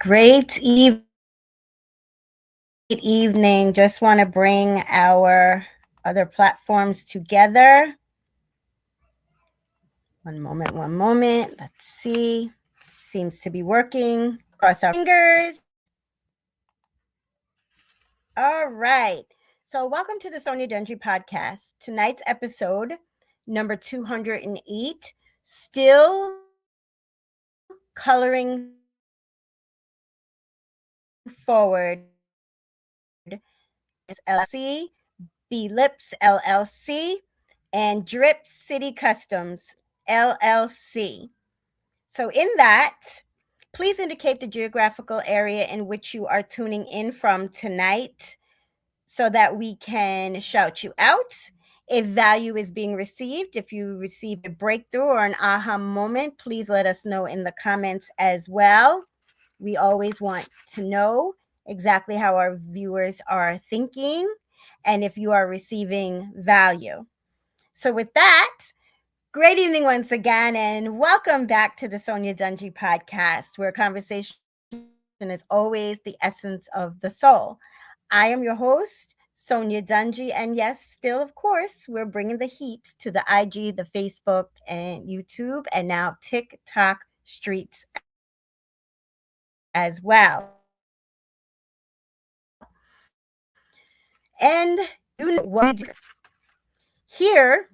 Great evening. Just want to bring our other platforms together. One moment. Let's see. Seems to be working. Cross our fingers. All right. So, welcome to the Sonya Dungee podcast. Tonight's episode, number 208, Still Coloring Forward, LLC, B Lips LLC, and Drip City Customs LLC. So, in that, please indicate the geographical area in which you are tuning in from tonight so that we can shout you out. If value is being received, if you receive a breakthrough or an aha moment, please let us know in the comments as well. We always want to know exactly how our viewers are thinking and if you are receiving value. So, with that, great evening once again, and welcome back to the Sonya Dungee podcast, where conversation is always the essence of the soul. I am your host, Sonya Dungee, and yes, still, of course, we're bringing the heat to the IG, the Facebook, and YouTube, and now TikTok streets as well. And you know what we do here,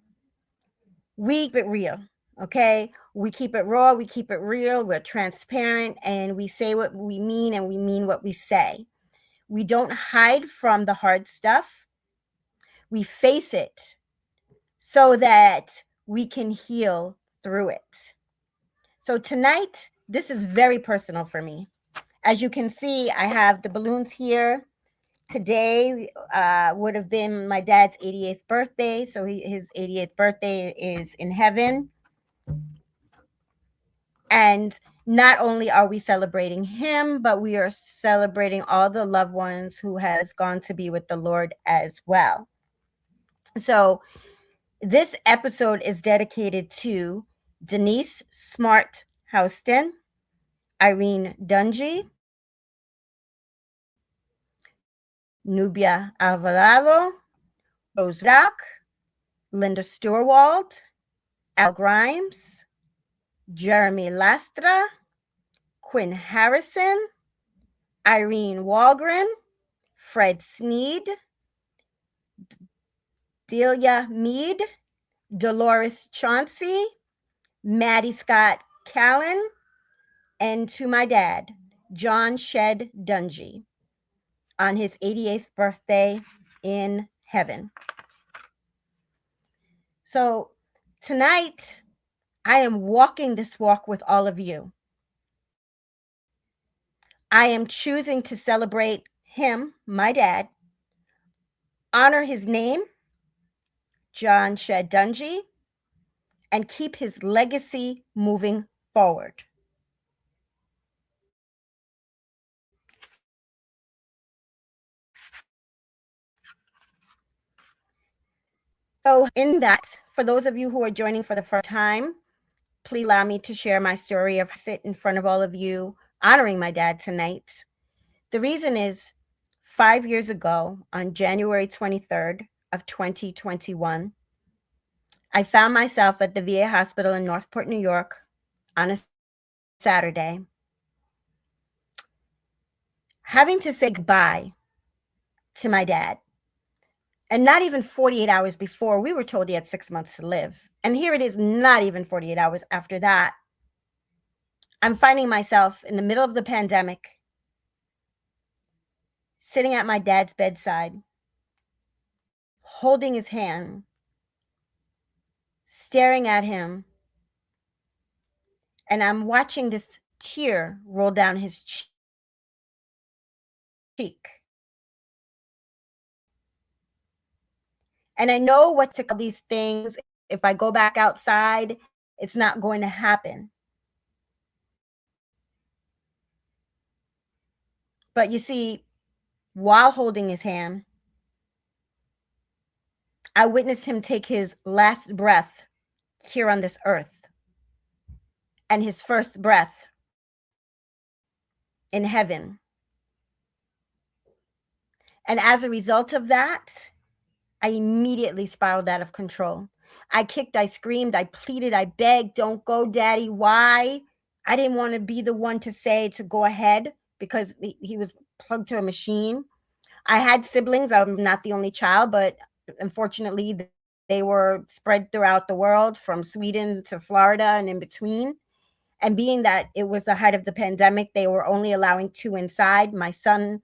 we keep it real. Okay, we keep it raw, we keep it real, we're transparent, and we say what we mean and we mean what we say. We don't hide from the hard stuff, we face it so that we can heal through it. So tonight, this is very personal for me. As you can see, I have the balloons here. Today would have been my dad's 88th birthday. So his 88th birthday is in heaven. And not only are we celebrating him, but we are celebrating all the loved ones who has gone to be with the Lord as well. So this episode is dedicated to Denise Smart Houston, Irene Dungee, Nubia Alvarado, Rose Rock, Linda Stewart, Al Grimes, Jeremy Lastra, Quinn Harrison, Irene Walgren, Fred Sneed, Delia Mead, Dolores Chauncey, Maddie Scott Callan, and to my dad, John Shed Dungee, on his 88th birthday in heaven. So tonight, I am walking this walk with all of you. I am choosing to celebrate him, my dad, honor his name, John Shed Dungee, and keep his legacy moving forward. So, in that, for those of you who are joining for the first time, please allow me to share my story of sit in front of all of you, honoring my dad tonight. The reason is 5 years ago, on January 23rd of 2021, I found myself at the VA hospital in Northport, New York on a Saturday, having to say goodbye to my dad. And not even 48 hours before, we were told he had 6 months to live. And here it is, not even 48 hours after that. I'm finding myself in the middle of the pandemic, sitting at my dad's bedside, holding his hand, staring at him. And I'm watching this tear roll down his cheek. And I know what to call these things. If I go back outside, it's not going to happen. But you see, while holding his hand, I witnessed him take his last breath here on this earth. And his first breath in heaven. And as a result of that, I immediately spiraled out of control. I kicked, I screamed, I pleaded, I begged, don't go, daddy. Why? I didn't want to be the one to say to go ahead because he was plugged to a machine. I had siblings. I'm not the only child, but unfortunately, they were spread throughout the world from Sweden to Florida and in between. And being that it was the height of the pandemic, they were only allowing 2 inside. My son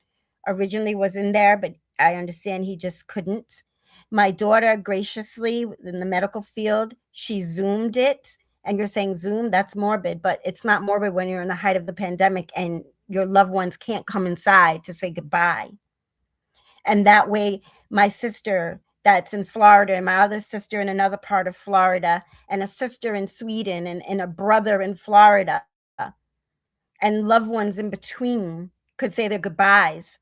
originally was in there, but I understand he just couldn't. My daughter graciously in the medical field, she Zoomed it. And you're saying Zoom, that's morbid, but it's not morbid when you're in the height of the pandemic and your loved ones can't come inside to say goodbye. And that way, my sister that's in Florida, and my other sister in another part of Florida, and a sister in Sweden, and a brother in Florida, and loved ones in between could say their goodbyes.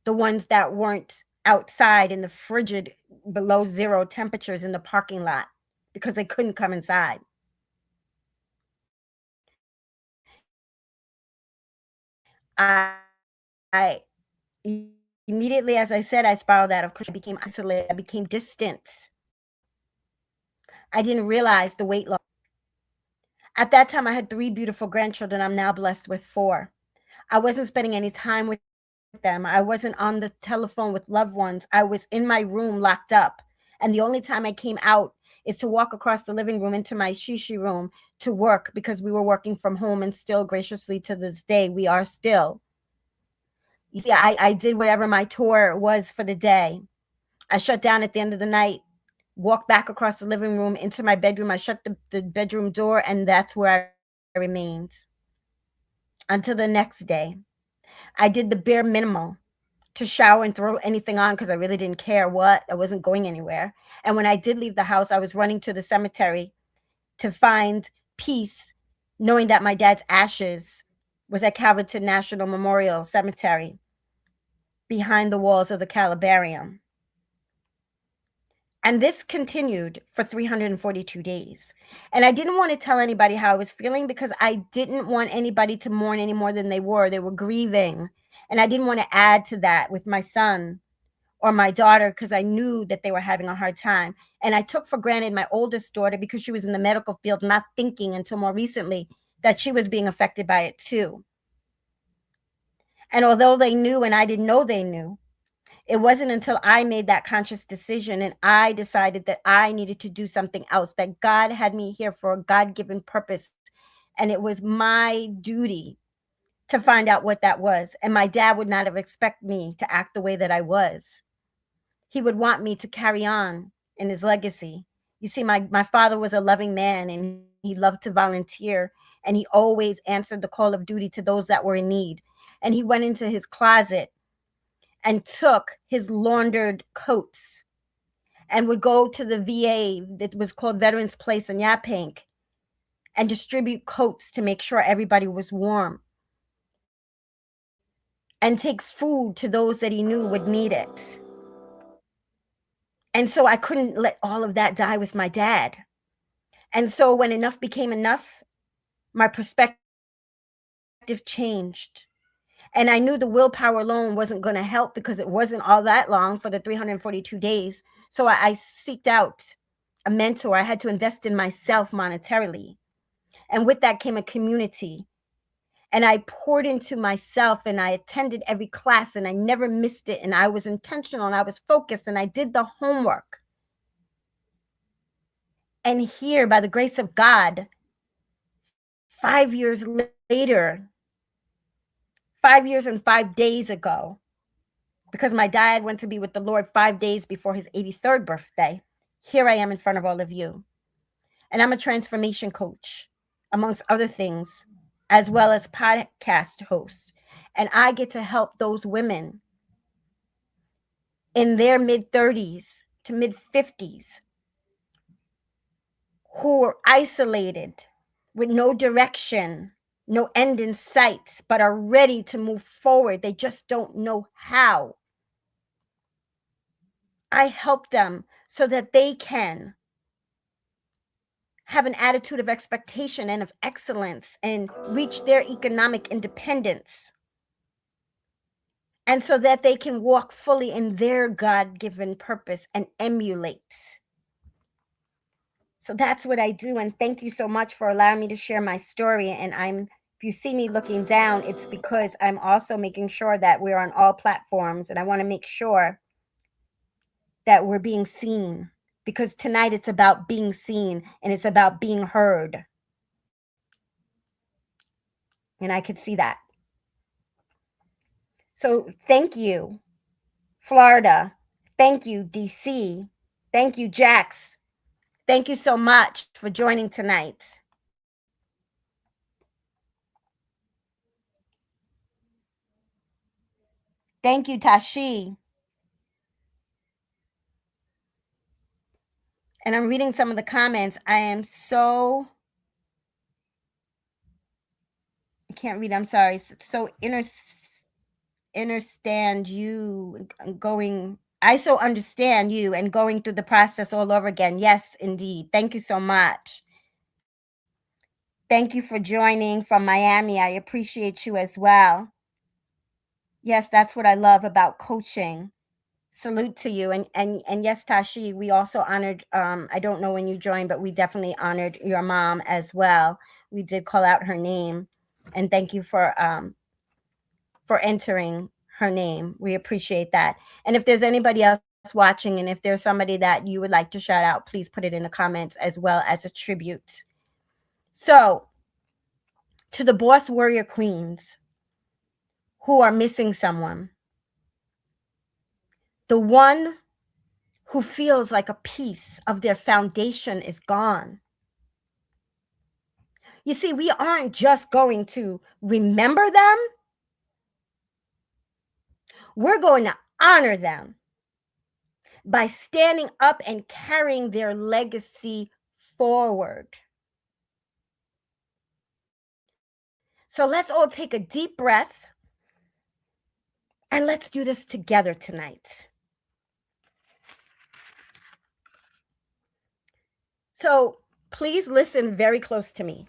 The ones that weren't outside in the frigid below zero temperatures in the parking lot because they couldn't come inside. I immediately, as I said, I spiraled out of control. I became isolated. I became distant. I didn't realize the weight loss. At that time, I had 3 beautiful grandchildren. I'm now blessed with 4. I wasn't spending any time with them. I wasn't on the telephone with loved ones. I was in my room locked up. And the only time I came out is to walk across the living room into my shishi room to work because we were working from home, and still graciously to this day, we are still. You see, I did whatever my tour was for the day. I shut down at the end of the night, walked back across the living room into my bedroom. I shut the bedroom door, and that's where I remained until the next day. I did the bare minimal to shower and throw anything on because I really didn't care what. I wasn't going anywhere. And when I did leave the house, I was running to the cemetery to find peace, knowing that my dad's ashes was at Calverton National Memorial Cemetery behind the walls of the Calabarium. And this continued for 342 days. And I didn't want to tell anybody how I was feeling because I didn't want anybody to mourn any more than they were. They were grieving. And I didn't want to add to that with my son or my daughter because I knew that they were having a hard time. And I took for granted my oldest daughter because she was in the medical field, not thinking until more recently that she was being affected by it too. And although they knew and I didn't know they knew, it wasn't until I made that conscious decision and I decided that I needed to do something else, that God had me here for a God-given purpose. And it was my duty to find out what that was. And my dad would not have expected me to act the way that I was. He would want me to carry on in his legacy. You see, my father was a loving man and he loved to volunteer. And he always answered the call of duty to those that were in need. And he went into his closet and took his laundered coats and would go to the VA that was called Veterans Place in Yaphank and distribute coats to make sure everybody was warm and take food to those that he knew would need it. And so I couldn't let all of that die with my dad. And so when enough became enough, my perspective changed. And I knew the willpower alone wasn't going to help because it wasn't all that long for the 342 days. So I seeked out a mentor. I had to invest in myself monetarily. And with that came a community. And I poured into myself and I attended every class and I never missed it. And I was intentional and I was focused and I did the homework. And here, by the grace of God, 5 years later, 5 years and 5 days ago, because my dad went to be with the Lord 5 days before his 83rd birthday, here I am in front of all of you. And I'm a transformation coach, amongst other things, as well as podcast host. And I get to help those women in their mid-30s to mid-50s who are isolated with no direction, no end in sight, but are ready to move forward. They just don't know how. I help them so that they can have an attitude of expectation and of excellence and reach their economic independence. and so that they can walk fully in their God-given purpose and emulate. So that's what I do. And thank you so much for allowing me to share my story. And if you see me looking down, it's because I'm also making sure that we're on all platforms. And I want to make sure that we're being seen, because tonight it's about being seen and it's about being heard. And I could see that. So thank you, Florida. Thank you, DC. Thank you, Jax. Thank you so much for joining tonight. Thank you, Tashi. And I'm reading some of the comments. I can't read, I'm sorry. So understand you going, I so understand you and going through the process all over again. Yes, indeed. Thank you so much. Thank you for joining from Miami. I appreciate you as well. Yes, that's what I love about coaching. Salute to you. And yes, Tashi, we also honored, I don't know when you joined, but we definitely honored your mom as well. We did call out her name. And thank you for entering her name. We appreciate that. And if there's anybody else watching, and if there's somebody that you would like to shout out, please put it in the comments as well as a tribute. So, to the boss warrior queens who are missing someone, the one who feels like a piece of their foundation is gone. You see, we aren't just going to remember them, we're going to honor them by standing up and carrying their legacy forward. So let's all take a deep breath and let's do this together tonight. So please listen very close to me.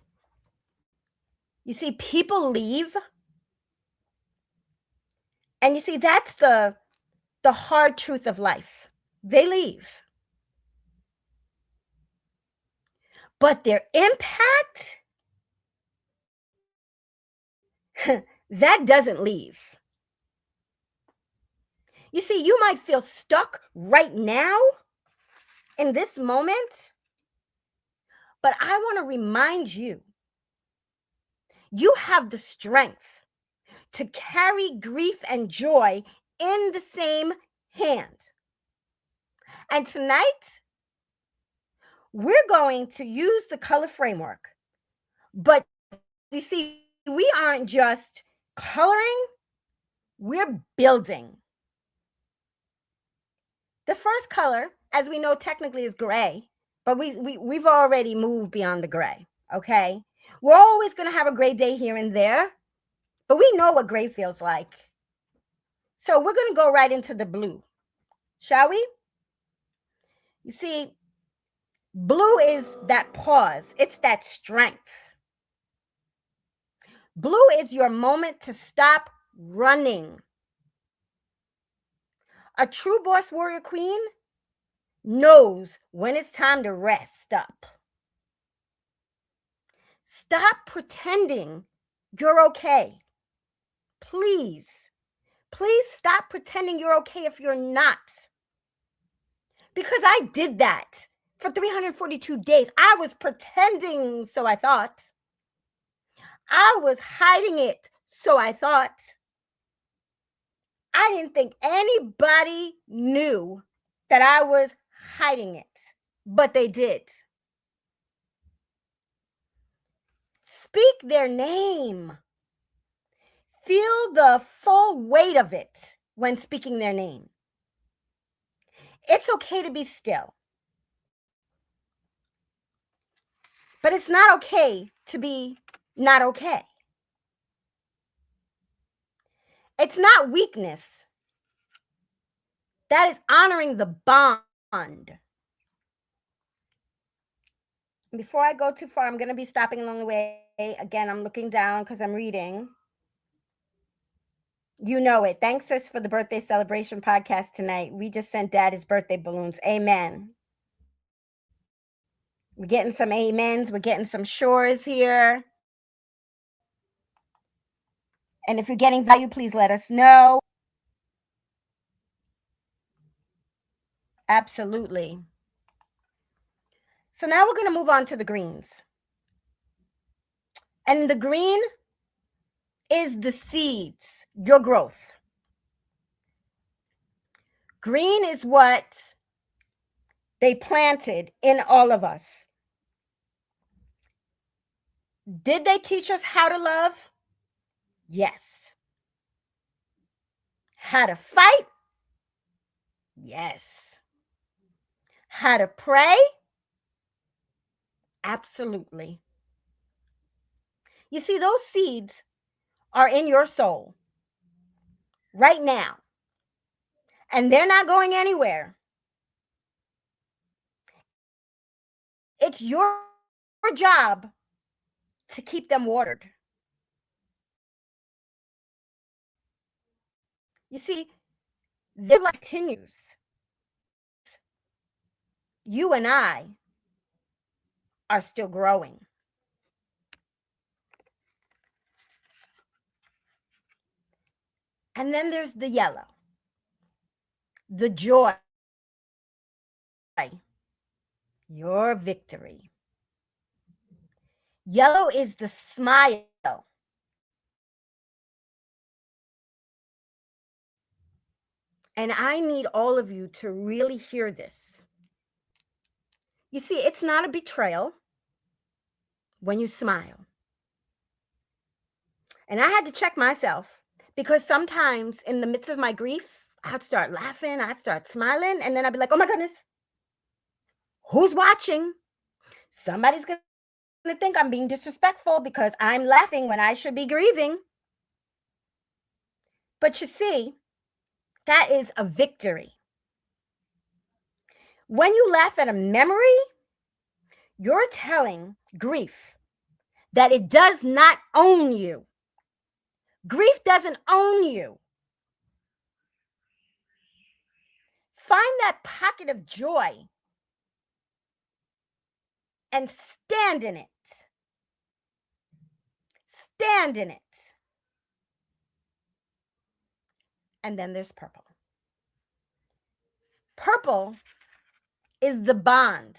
You see, people leave. And you see, that's the hard truth of life. They leave. But their impact, that doesn't leave. You see, you might feel stuck right now in this moment, but I want to remind you, you have the strength to carry grief and joy in the same hand. And tonight, we're going to use the color framework. But you see, we aren't just coloring, we're building. The first color, as we know, technically is gray, but we've already moved beyond the gray, okay? We're always going to have a gray day here and there, but we know what gray feels like. So we're going to go right into the blue, shall we? You see, blue is that pause. It's that strength. Blue is your moment to stop running. A true boss warrior queen knows when it's time to rest up. Stop pretending you're okay. Please, please stop pretending you're okay if you're not. Because I did that for 342 days. I was pretending, so I thought. I was hiding it, so I thought. I didn't think anybody knew that I was hiding it, but they did. Speak their name. Feel the full weight of it when speaking their name. It's okay to be still, but it's not okay to be not okay. It's not weakness. That is honoring the bond. Before I go too far, I'm going to be stopping along the way. Again, I'm looking down because I'm reading. You know it. Thanks, sis, for the birthday celebration podcast tonight. We just sent dad his birthday balloons. Amen. We're getting some amens. We're getting some shores here. And if you're getting value, please let us know. Absolutely. So now we're going to move on to the greens. And the green is the seeds, your growth. Green is what they planted in all of us. Did they teach us how to love? Yes. How to fight? Yes. How to pray? Absolutely. You see, those seeds are in your soul right now, and they're not going anywhere. It's your job to keep them watered. You see, their life continues. You and I are still growing. And then there's the yellow, the joy, your victory. Yellow is the smile. And I need all of you to really hear this. You see, it's not a betrayal when you smile. And I had to check myself because sometimes in the midst of my grief, I'd start laughing, I'd start smiling, and then I'd be like, oh my goodness, who's watching? Somebody's going to think I'm being disrespectful because I'm laughing when I should be grieving. But you see, that is a victory. When you laugh at a memory, you're telling grief that it does not own you. Grief doesn't own you. Find that pocket of joy and stand in it. Stand in it. And then there's purple. Purple is the bond.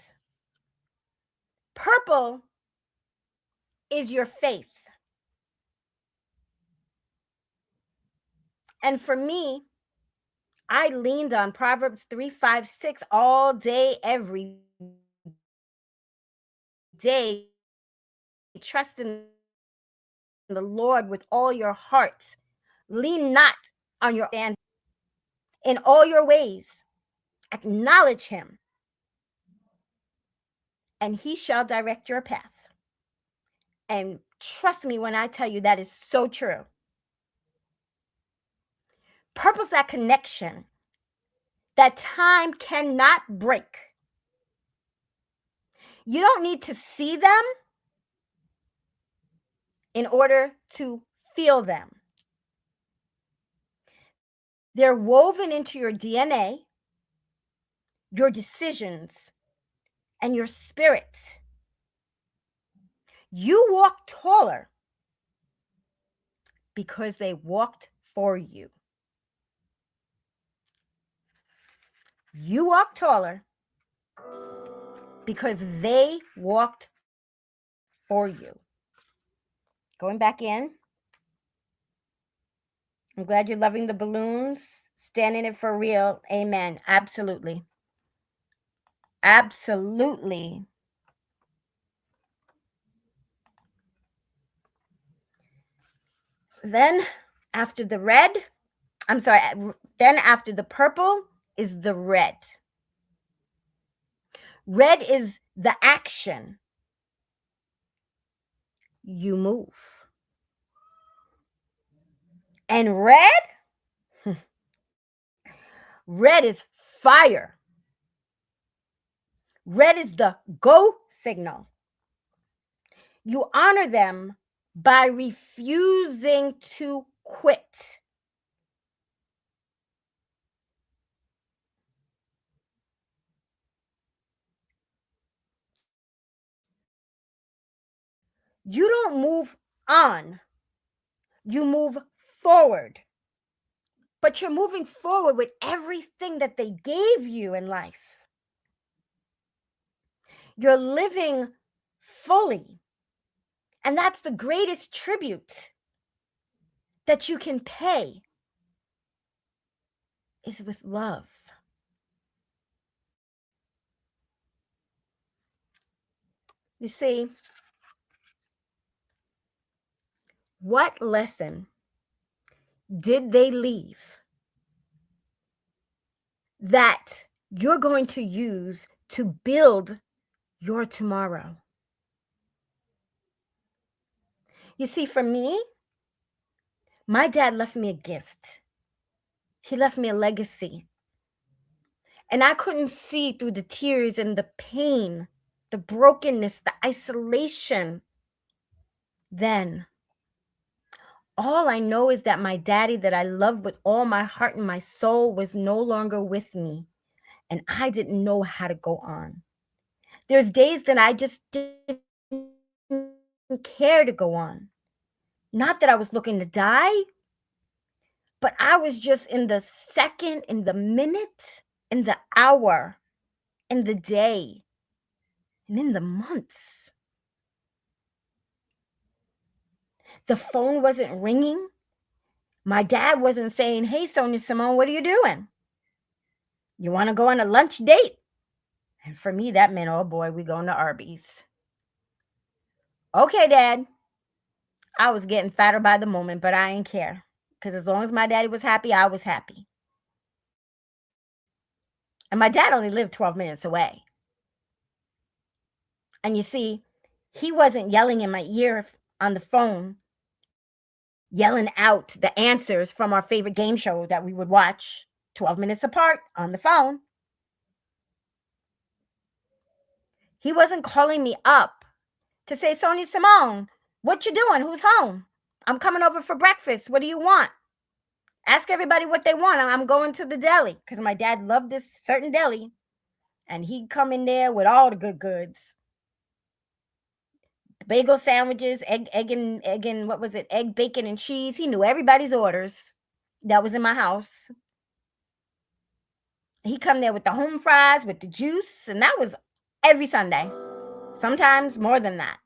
Purple is your faith. And for me, I leaned on Proverbs 3:5-6 all day, every day. Trust in the Lord with all your heart. Lean not on your understanding. In all your ways, acknowledge him, and he shall direct your path. And trust me when I tell you that is so true. Purpose that connection that time cannot break. You don't need to see them in order to feel them. They're woven into your DNA, your decisions, and your spirit. You walk taller because they walked for you. You walk taller because they walked for you. Going back in. I'm glad you're loving the balloons. Stand in it for real. Amen. Absolutely. Absolutely. Then after the red, then after the purple is the red. Red is the action. You move. And red, red is fire. Red is the go signal. You honor them by refusing to quit. You don't move on, you move forward. But you're moving forward with everything that they gave you in life. You're living fully. And that's the greatest tribute that you can pay, is with love. You see, what lesson did they leave that you're going to use to build your tomorrow? You see, for me, my dad left me a gift. He left me a legacy. And I couldn't see through the tears and the pain, the brokenness, the isolation then. All I know is that my daddy, that I loved with all my heart and my soul, was no longer with me. And I didn't know how to go on. There's days that I just didn't care to go on. Not that I was looking to die, but I was just in the second, in the minute, in the hour, in the day, and in the months. The phone wasn't ringing. My dad wasn't saying, "Hey, Sonya Simone, what are you doing? You want to go on a lunch date?" And for me, that meant, oh boy, we going to Arby's. Okay, Dad. I was getting fatter by the moment, but I didn't care. Because as long as my daddy was happy, I was happy. And my dad only lived 12 minutes away. And you see, he wasn't yelling in my ear on the phone, yelling out the answers from our favorite game show that we would watch 12 minutes apart on the phone. He wasn't calling me up to say, "Sonya Simone, what you doing? Who's home? I'm coming over for breakfast. What do you want? Ask everybody what they want. I'm going to the deli." Because my dad loved this certain deli. And he'd come in there with all the good goods. Bagel sandwiches, egg and what was it? Egg, bacon, and cheese. He knew everybody's orders that was in my house. He'd come there with the home fries, with the juice, and that was every Sunday. Sometimes more than that.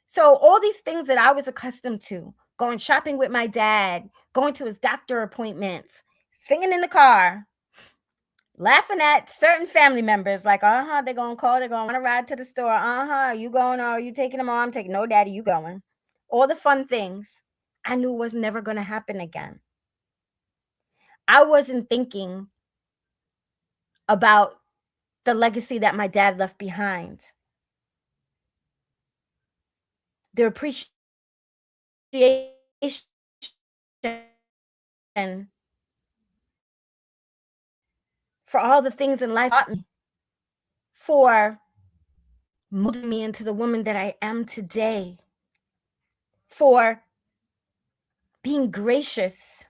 So all these things that I was accustomed to, going shopping with my dad, going to his doctor appointments, singing in the car, laughing at certain family members, like, they're going to call, they're going to want to ride to the store. Are you going, or are you taking them? I'm taking, no, Daddy, you going. All the fun things I knew was never going to happen again. I wasn't thinking about the legacy that my dad left behind. The appreciation for all the things in life taught me, for molding me into the woman that I am today, for being gracious,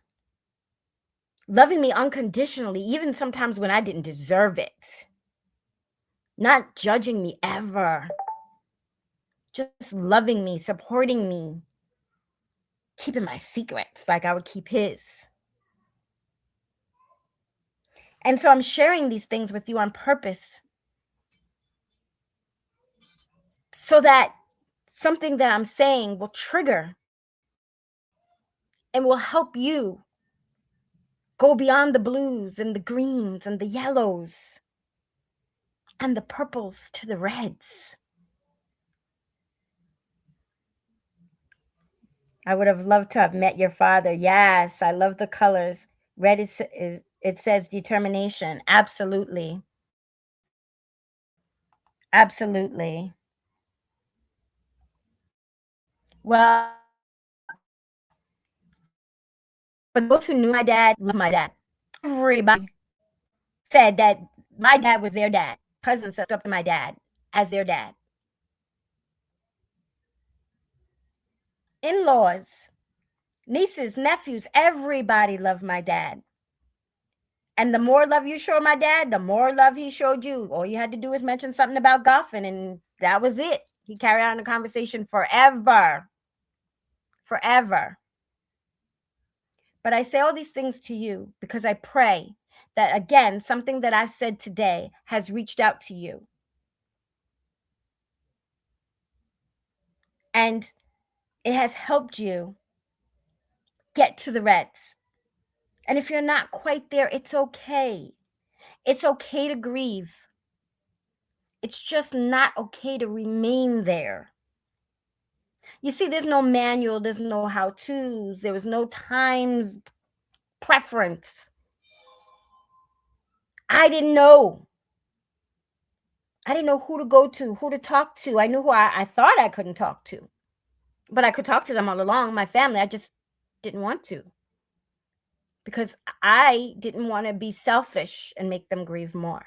loving me unconditionally, even sometimes when I didn't deserve it, not judging me ever, just loving me, supporting me, keeping my secrets like I would keep his. And so I'm sharing these things with you on purpose, so that something that I'm saying will trigger and will help you go beyond the blues and the greens and the yellows and the purples to the reds. I would have loved to have met your father. Yes, I love the colors. Red is it says determination. Absolutely. Absolutely. Well, for those who knew my dad, love my dad. Everybody said that my dad was their dad. Cousins stepped up to my dad as their dad. In-laws, nieces, nephews, everybody loved my dad. And the more love you showed my dad, the more love he showed you. All you had to do was mention something about golfing, and that was it. He carried on the conversation forever. Forever. But I say all these things to you because I pray that, again, something that I've said today has reached out to you. And it has helped you get to the reds. And if you're not quite there, it's okay. It's okay to grieve. It's just not okay to remain there. You see, there's no manual, there's no how-tos, there was no times preference. I didn't know. I didn't know who to go to, who to talk to. I knew who I thought I couldn't talk to. But I could talk to them all along, my family. I just didn't want to. Because I didn't want to be selfish and make them grieve more.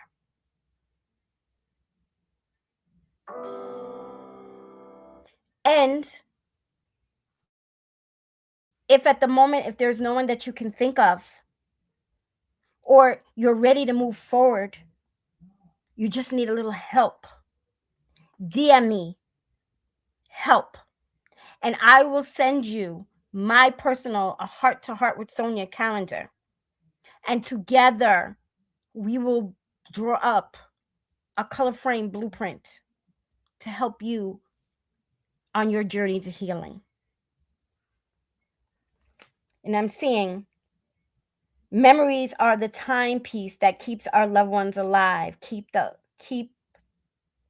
And if at the moment, if there's no one that you can think of, or you're ready to move forward, you just need a little help, DM me, help. And I will send you my personal A Heart to Heart with Sonya calendar. And together, we will draw up a color frame blueprint to help you on your journey to healing. And I'm seeing memories are the timepiece that keeps our loved ones alive, keep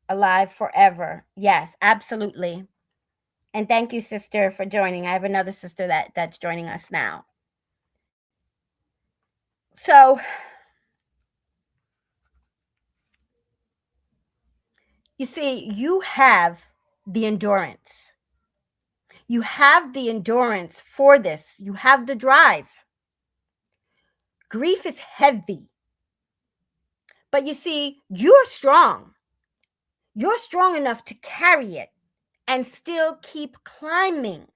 alive forever. Yes, absolutely. And thank you, sister, for joining. I have another sister that's joining us now. So you see, you have the endurance. You have the endurance for this. You have the drive. Grief is heavy. But you see, you're strong. You're strong enough to carry it and still keep climbing.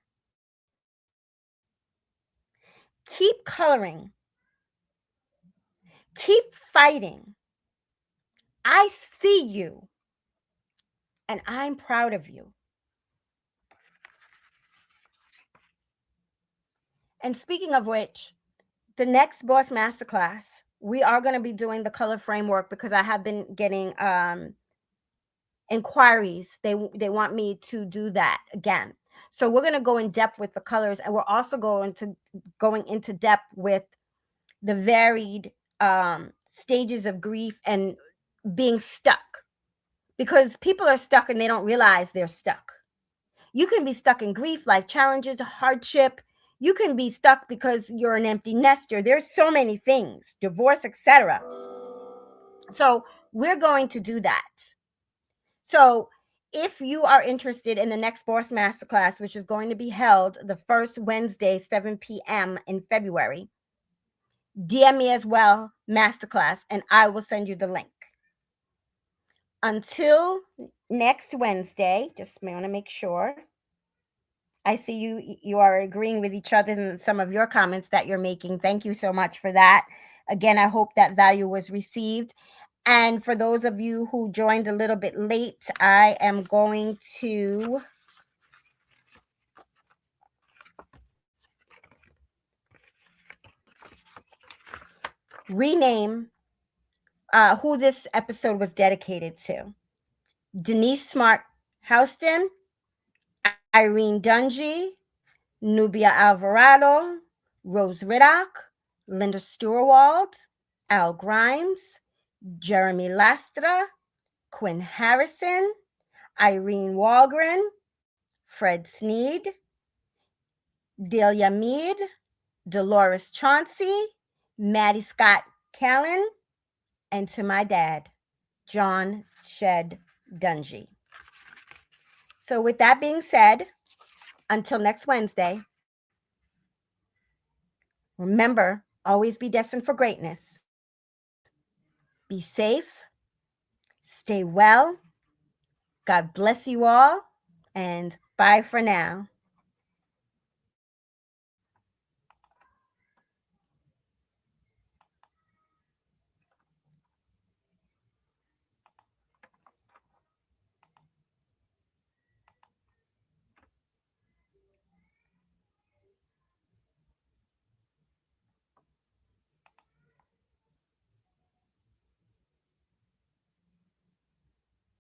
Keep coloring. Keep fighting. I see you, and I'm proud of you. And speaking of which, the next Boss Masterclass, we are going to be doing the color framework because I have been getting inquiries. They want me to do that again. So we're going to go in depth with the colors, and we're also going into depth with the varied stages of grief and being stuck, because people are stuck and they don't realize they're stuck. You can be stuck in grief, life challenges, hardship. You can be stuck because you're an empty nester. There's so many things, divorce, etc. So we're going to do that. So if you are interested in the next Boss Masterclass, which is going to be held the first Wednesday, 7 p.m. in February, DM me as well, Masterclass, and I will send you the link. Until next Wednesday, just want to make sure. I see you are agreeing with each other in some of your comments that you're making. Thank you so much for that. Again, I hope that value was received. And for those of you who joined a little bit late, I am going to rename who this episode was dedicated to. Denise Smart Houston, Irene Dungee, Nubia Alvarado, Rose Riddock, Linda Stewart, Al Grimes, Jeremy Lastra, Quinn Harrison, Irene Walgren, Fred Sneed, Delia Mead, Dolores Chauncey, Maddie Scott Callan, and to my dad, John Shed Dungee. So with that being said, until next Wednesday, remember, always be destined for greatness. Be safe. Stay well. God bless you all. And bye for now.